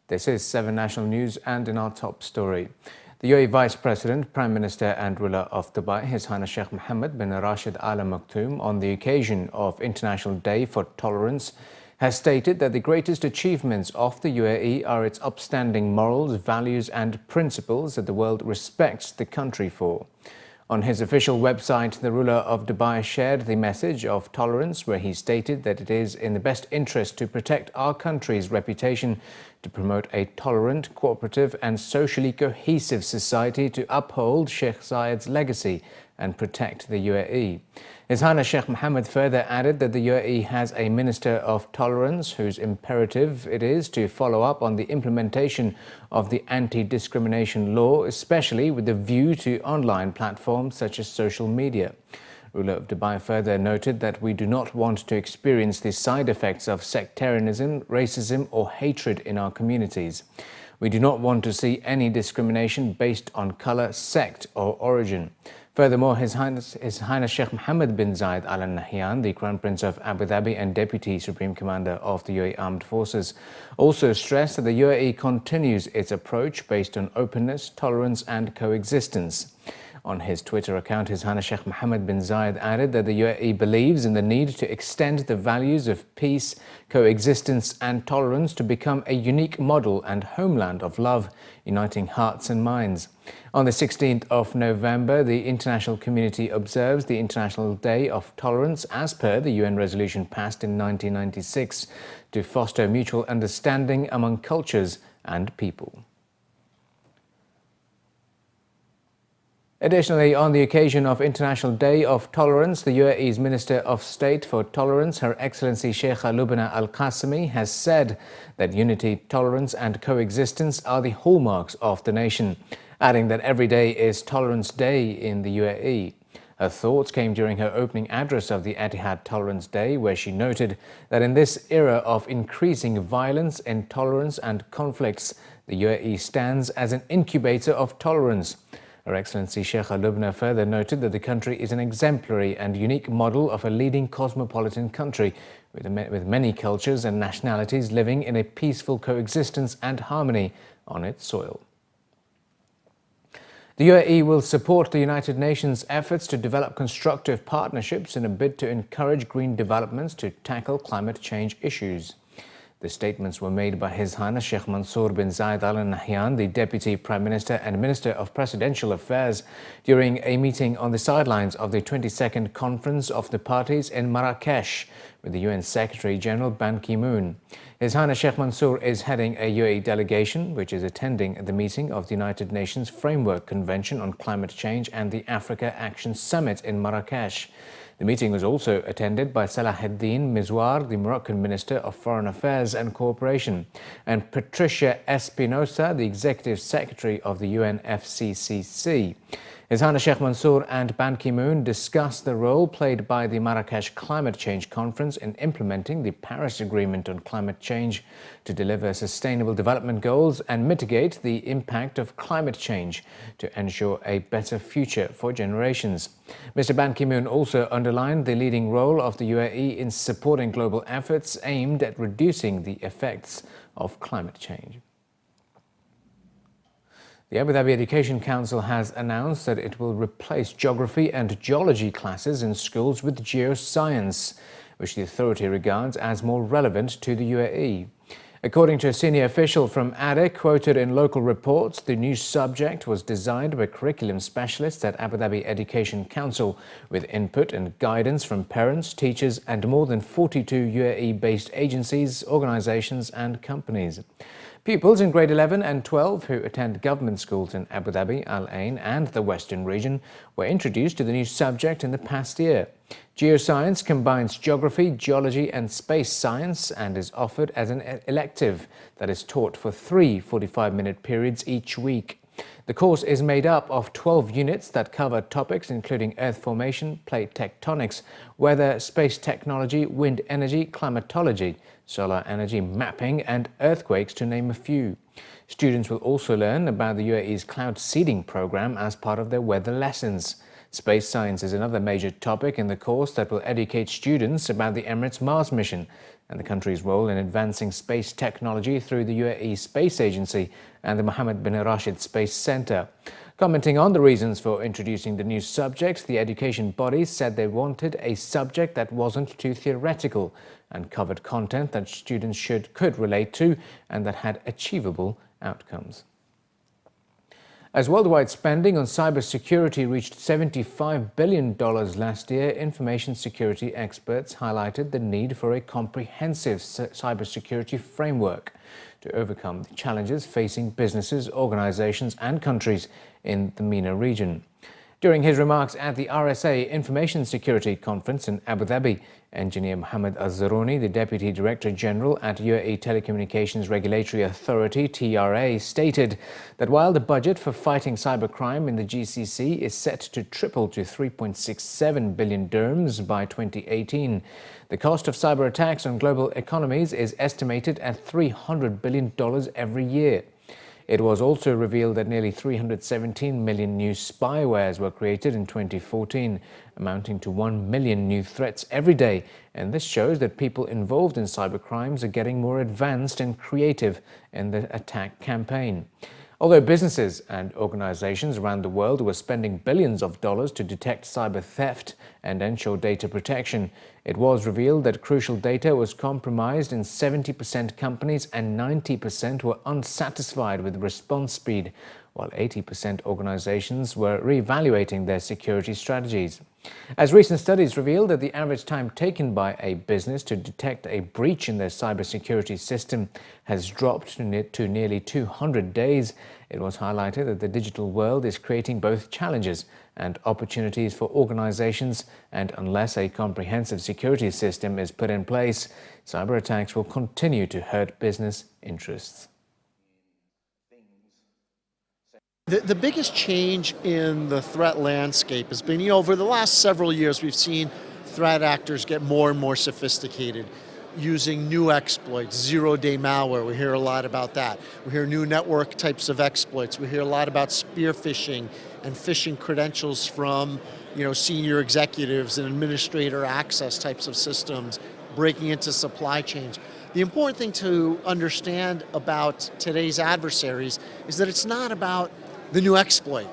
This is 7 National News, and in our top story, the UAE Vice President, Prime Minister and ruler of Dubai, His Highness Sheikh Mohammed bin Rashid Al Maktoum, on the occasion of International Day for Tolerance, has stated that the greatest achievements of the UAE are its upstanding morals, values and principles that the world respects the country for. On his official website, the ruler of Dubai shared the message of tolerance, where he stated that it is in the best interest to protect our country's reputation, to promote a tolerant, cooperative and socially cohesive society, to uphold Sheikh Zayed's legacy and protect the UAE. His Highness Sheikh Mohammed further added that the UAE has a Minister of Tolerance whose imperative it is to follow up on the implementation of the anti-discrimination law, especially with a view to online platforms such as social media. Ruler of Dubai further noted that we do not want to experience the side effects of sectarianism, racism or hatred in our communities. We do not want to see any discrimination based on colour, sect or origin. Furthermore, His Highness Sheikh Mohammed bin Zayed Al Nahyan, the Crown Prince of Abu Dhabi and Deputy Supreme Commander of the UAE Armed Forces, also stressed that the UAE continues its approach based on openness, tolerance and coexistence. On his Twitter account, His Highness Sheikh Mohammed bin Zayed added that the UAE believes in the need to extend the values of peace, coexistence and tolerance to become a unique model and homeland of love, uniting hearts and minds. On the 16th of November, the international community observes the International Day of Tolerance as per the UN resolution passed in 1996 to foster mutual understanding among cultures and people. Additionally, on the occasion of International Day of Tolerance, the UAE's Minister of State for Tolerance, Her Excellency Sheikha Lubna Al Qasimi, has said that unity, tolerance and coexistence are the hallmarks of the nation, adding that every day is Tolerance Day in the UAE. Her thoughts came during her opening address of the ADEC Tolerance Day, where she noted that in this era of increasing violence, intolerance and conflicts, the UAE stands as an incubator of tolerance. Her Excellency Sheikha Lubna further noted that the country is an exemplary and unique model of a leading cosmopolitan country with many cultures and nationalities living in a peaceful coexistence and harmony on its soil. The UAE will support the United Nations' efforts to develop constructive partnerships in a bid to encourage green developments to tackle climate change issues. The statements were made by His Highness Sheikh Mansour bin Zayed Al Nahyan, the Deputy Prime Minister and Minister of Presidential Affairs, during a meeting on the sidelines of the 22nd Conference of the Parties in Marrakesh with the UN Secretary-General Ban Ki-moon. His Highness Sheikh Mansour is heading a UAE delegation which is attending the meeting of the United Nations Framework Convention on Climate Change and the Africa Action Summit in Marrakesh. The meeting was also attended by Salahuddin Mizwar, the Moroccan Minister of Foreign Affairs and Cooperation, and Patricia Espinosa, the Executive Secretary of the UNFCCC. His Highness Sheikh Mansour and Ban Ki-moon discussed the role played by the Marrakesh Climate Change Conference in implementing the Paris Agreement on climate change to deliver sustainable development goals and mitigate the impact of climate change to ensure a better future for generations. Mr. Ban Ki-moon also underlined the leading role of the UAE in supporting global efforts aimed at reducing the effects of climate change. The Abu Dhabi Education Council has announced that it will replace Geography and Geology classes in schools with Geoscience, which the authority regards as more relevant to the UAE. According to a senior official from ADEC quoted in local reports, the new subject was designed by curriculum specialists at Abu Dhabi Education Council with input and guidance from parents, teachers and more than 42 UAE-based agencies, organisations and companies. Pupils in grade 11 and 12 who attend government schools in Abu Dhabi, Al Ain and the Western region were introduced to the new subject in the past year. Geoscience combines geography, geology and space science and is offered as an elective that is taught for 3 45-minute periods each week. The course is made up of 12 units that cover topics including earth formation, plate tectonics, weather, space technology, wind energy, climatology, solar energy mapping and earthquakes, to name a few. Students will also learn about the UAE's cloud seeding program as part of their weather lessons. Space science is another major topic in the course that will educate students about the Emirates Mars mission and the country's role in advancing space technology through the UAE Space Agency and the Mohammed bin Rashid Space Centre. Commenting on the reasons for introducing the new subject, the education bodies said they wanted a subject that wasn't too theoretical and covered content that students could relate to and that had achievable outcomes. As worldwide spending on cybersecurity reached $75 billion last year, information security experts highlighted the need for a comprehensive cybersecurity framework to overcome the challenges facing businesses, organizations and countries in the MENA region. During his remarks at the RSA Information Security Conference in Abu Dhabi, Engineer Mohammed Al-Zaruni, the Deputy Director General at UAE Telecommunications Regulatory Authority (TRA), stated that while the budget for fighting cybercrime in the GCC is set to triple to 3.67 billion dirhams by 2018, the cost of cyber attacks on global economies is estimated at $300 billion every year. It was also revealed that nearly 317 million new spywares were created in 2014, amounting to 1 million new threats every day. And this shows that people involved in cybercrimes are getting more advanced and creative in the attack campaign. Although businesses and organizations around the world were spending billions of dollars to detect cyber theft and ensure data protection, it was revealed that crucial data was compromised in 70% companies and 90% were unsatisfied with response speed, while 80% organizations were reevaluating their security strategies. As recent studies revealed that the average time taken by a business to detect a breach in their cybersecurity system has dropped to nearly 200 days, it was highlighted that the digital world is creating both challenges and opportunities for organizations, and unless a comprehensive security system is put in place, cyber attacks will continue to hurt business interests. The biggest change in the threat landscape has been, over the last several years, we've seen threat actors get more and more sophisticated, using new exploits, zero-day malware. We hear a lot about that. We hear new network types of exploits. We hear a lot about spear phishing and phishing credentials from, senior executives and administrator access types of systems, breaking into supply chains. The important thing to understand about today's adversaries is that it's not about the new exploit.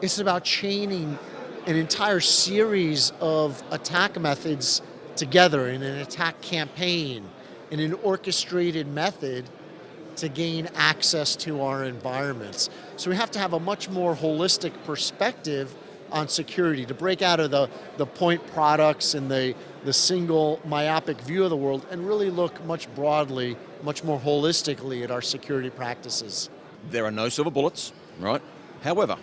It's about chaining an entire series of attack methods together in an attack campaign, in an orchestrated method to gain access to our environments. So we have to have a much more holistic perspective on security, to break out of the point products and the single myopic view of the world and really look much broadly, much more holistically at our security practices. There are no silver bullets, right? However,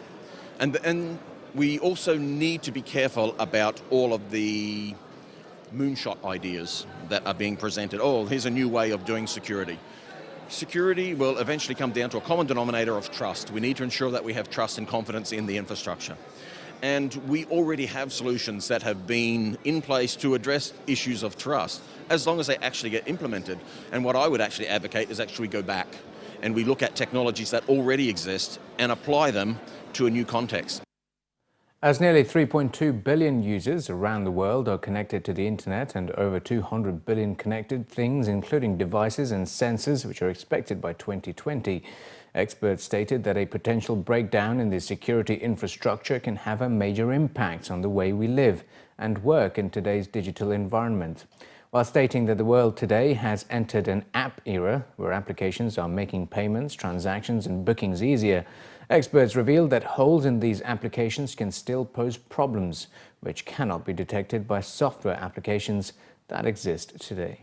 and we also need to be careful about all of the moonshot ideas that are being presented. Oh, here's a new way of doing security. Security will eventually come down to a common denominator of trust. We need to ensure that we have trust and confidence in the infrastructure. And we already have solutions that have been in place to address issues of trust, as long as they actually get implemented. And what I would actually advocate is actually go back and we look at technologies that already exist and apply them to a new context. As nearly 3.2 billion users around the world are connected to the internet and over 200 billion connected things, including devices and sensors, which are expected by 2020, experts stated that a potential breakdown in the security infrastructure can have a major impact on the way we live and work in today's digital environment. While stating that the world today has entered an app era where applications are making payments, transactions and bookings easier, experts revealed that holes in these applications can still pose problems which cannot be detected by software applications that exist today.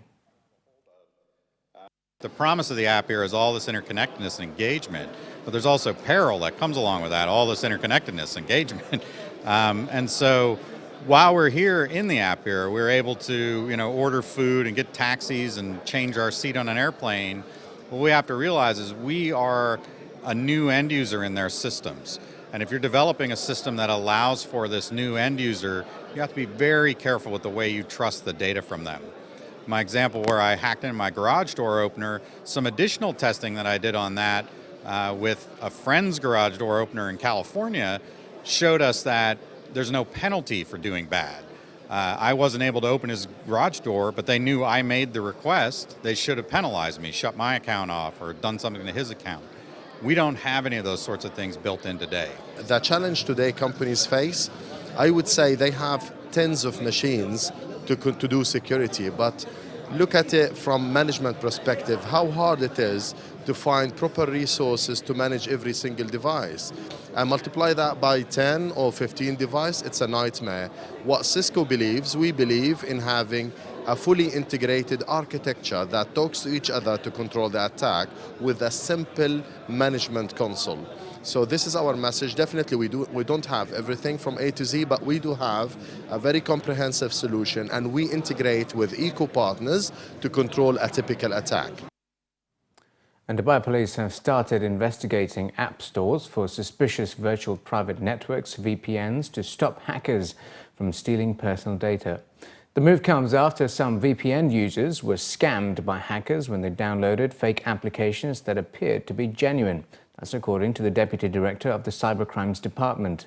The promise of the app era is all this interconnectedness and engagement, but there's also peril that comes along with that, all this interconnectedness, engagement. And so while we're here in the app era, we're able to order food and get taxis and change our seat on an airplane. What we have to realize is we are a new end user in their systems. And if you're developing a system that allows for this new end user, you have to be very careful with the way you trust the data from them. My example where I hacked into my garage door opener, some additional testing that I did on that with a friend's garage door opener in California showed us that there's no penalty for doing bad. I wasn't able to open his garage door, but they knew I made the request. They should have penalized me, shut my account off, or done something to his account. We don't have any of those sorts of things built in today. The challenge today companies face, I would say they have tens of machines to do security, but look at it from management perspective, how hard it is to find proper resources to manage every single device. And multiply that by 10 or 15 devices, it's a nightmare. What Cisco believes, we believe in having a fully integrated architecture that talks to each other to control the attack with a simple management console. So this is our message. Definitely we don't have everything from A to Z, but we do have a very comprehensive solution, and we integrate with eco-partners to control a typical attack. And Dubai police have started investigating app stores for suspicious virtual private networks, VPNs, to stop hackers from stealing personal data. The move comes after some VPN users were scammed by hackers when they downloaded fake applications that appeared to be genuine. That's according to the Deputy Director of the Cybercrimes Department.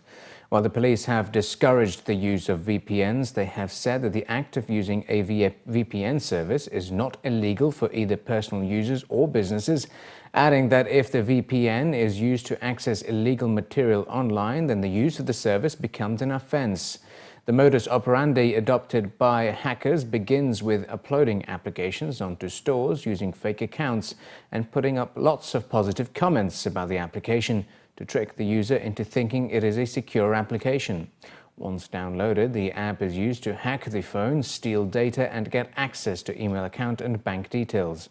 While the police have discouraged the use of VPNs, they have said that the act of using a VPN service is not illegal for either personal users or businesses, adding that if the VPN is used to access illegal material online, then the use of the service becomes an offence. The modus operandi adopted by hackers begins with uploading applications onto stores using fake accounts and putting up lots of positive comments about the application to trick the user into thinking it is a secure application. Once downloaded, the app is used to hack the phone, steal data and get access to email account and bank details.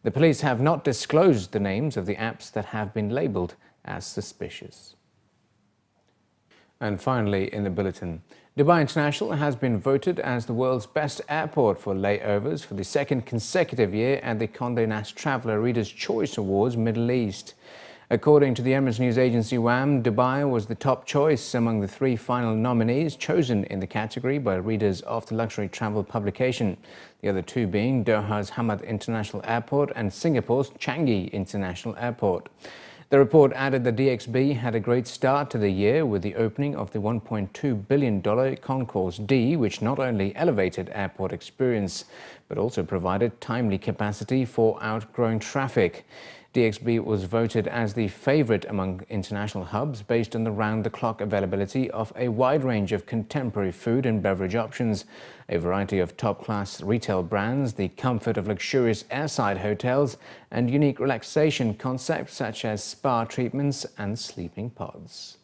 The police have not disclosed the names of the apps that have been labelled as suspicious. And finally, in the bulletin, Dubai International has been voted as the world's best airport for layovers for the second consecutive year at the Conde Nast Traveller Readers' Choice Awards Middle East. According to the Emirates news agency WAM, Dubai was the top choice among the three final nominees chosen in the category by readers of the luxury travel publication, the other two being Doha's Hamad International Airport and Singapore's Changi International Airport. The report added that DXB had a great start to the year with the opening of the $1.2 billion Concourse D, which not only elevated airport experience, but also provided timely capacity for outgrowing traffic. DXB was voted as the favourite among international hubs based on the round-the-clock availability of a wide range of contemporary food and beverage options, a variety of top-class retail brands, the comfort of luxurious airside hotels, and unique relaxation concepts such as spa treatments and sleeping pods.